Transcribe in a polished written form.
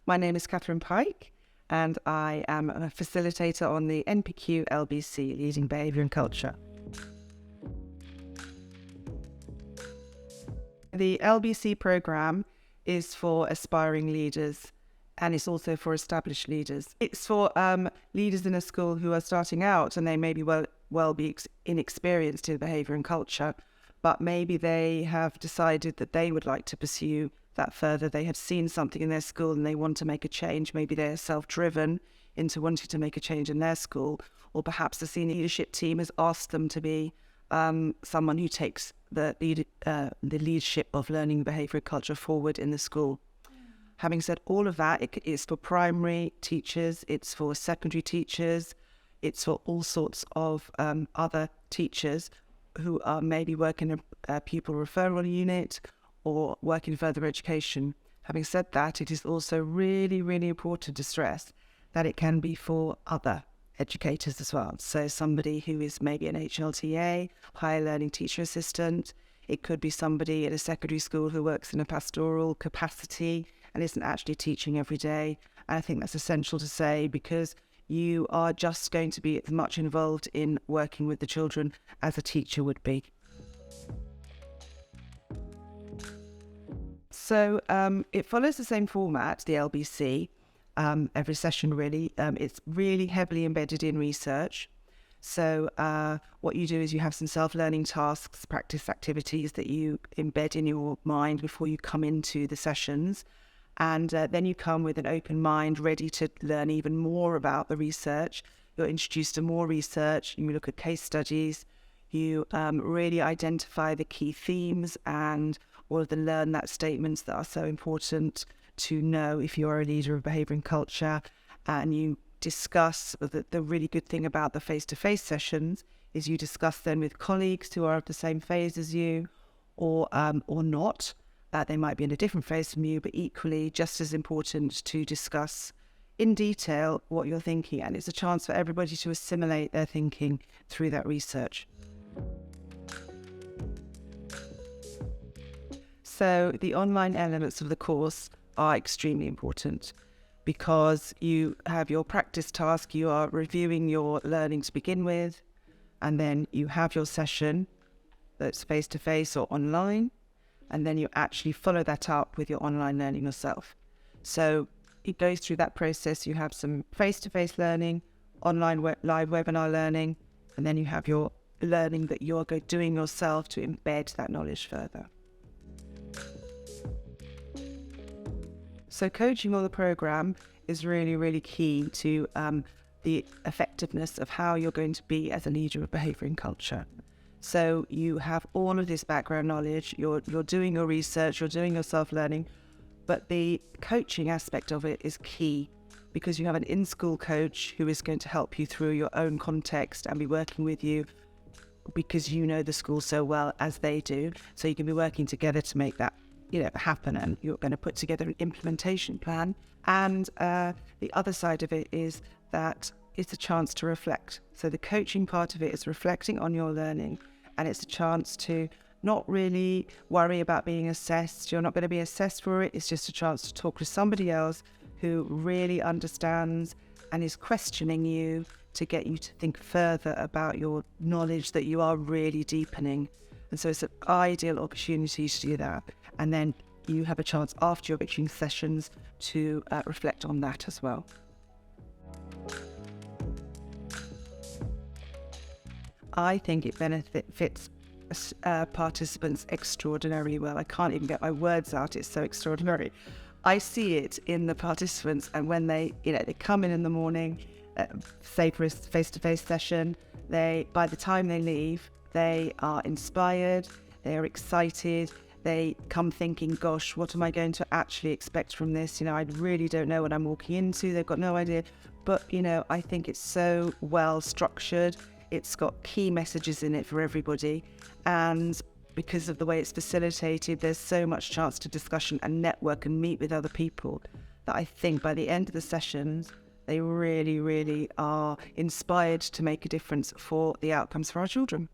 My name is Catherine Pike, and I am a facilitator on the NPQLBC Leading Behaviour and Culture. The LBC programme is for aspiring leaders, and it's also for established leaders. It's for leaders in a school who are starting out, and they may be be inexperienced in behaviour and culture, but maybe they have decided that they would like to pursue that further. They have seen something in their school and they want to make a change. Maybe they're self-driven into wanting to make a change in their school, or perhaps the senior leadership team has asked them to be someone who takes the leadership of learning behaviour and culture forward in the school. Having said all of that, it is for primary teachers, it's for secondary teachers, it's for all sorts of other teachers who are maybe working in a pupil referral unit or work in further education. Having said that, it is also really, really important to stress that it can be for other educators as well. So somebody who is maybe an HLTA, higher learning teacher assistant. It could be somebody at a secondary school who works in a pastoral capacity and isn't actually teaching every day. And I think that's essential to say, because you are just going to be as much involved in working with the children as a teacher would be. So it follows the same format, the LBC, every session really. It's really heavily embedded in research. So what you do is you have some self-learning tasks, practice activities that you embed in your mind before you come into the sessions. And then you come with an open mind, ready to learn even more about the research. You're introduced to more research. You look at case studies. You really identify the key themes and all of the learn that statements that are so important to know if you're a leader of behaviour and culture. And you discuss the really good thing about the face-to-face sessions is you discuss them with colleagues who are of the same phase as you or not. They might be in a different phase from you, but equally just as important to discuss in detail what you're thinking. And it's a chance for everybody to assimilate their thinking through that research. So the online elements of the course are extremely important because you have your practice task, you are reviewing your learning to begin with, and then you have your session that's face-to-face or online, and then you actually follow that up with your online learning yourself. So it goes through that process. You have some face-to-face learning, online live webinar learning, and then you have your learning that you're doing yourself to embed that knowledge further. So coaching on the programme is really, really key to the effectiveness of how you're going to be as a leader of behaviour and culture. So you have all of this background knowledge, you're doing your research, you're doing your self-learning, but the coaching aspect of it is key because you have an in-school coach who is going to help you through your own context and be working with you because you know the school so well as they do. So you can be working together to make that happen, and you're going to put together an implementation plan. And the other side of it is that it's a chance to reflect. So the coaching part of it is reflecting on your learning, and it's a chance to not really worry about being assessed. You're not going to be assessed for it. It's just a chance to talk to somebody else who really understands and is questioning you to get you to think further about your knowledge that you are really deepening. And so it's an ideal opportunity to do that. And then you have a chance after your coaching sessions to reflect on that as well. I think it benefits participants extraordinarily well. I can't even get my words out. It's so extraordinary. I see it in the participants, and when they come in the morning, say for a face-to-face session, by the time they leave, they are inspired, they are excited, they come thinking, gosh, what am I going to actually expect from this? I really don't know what I'm walking into. They've got no idea. But, I think it's so well structured. It's got key messages in it for everybody. And because of the way it's facilitated, there's so much chance to discussion and network and meet with other people that I think by the end of the sessions, they really, really are inspired to make a difference for the outcomes for our children.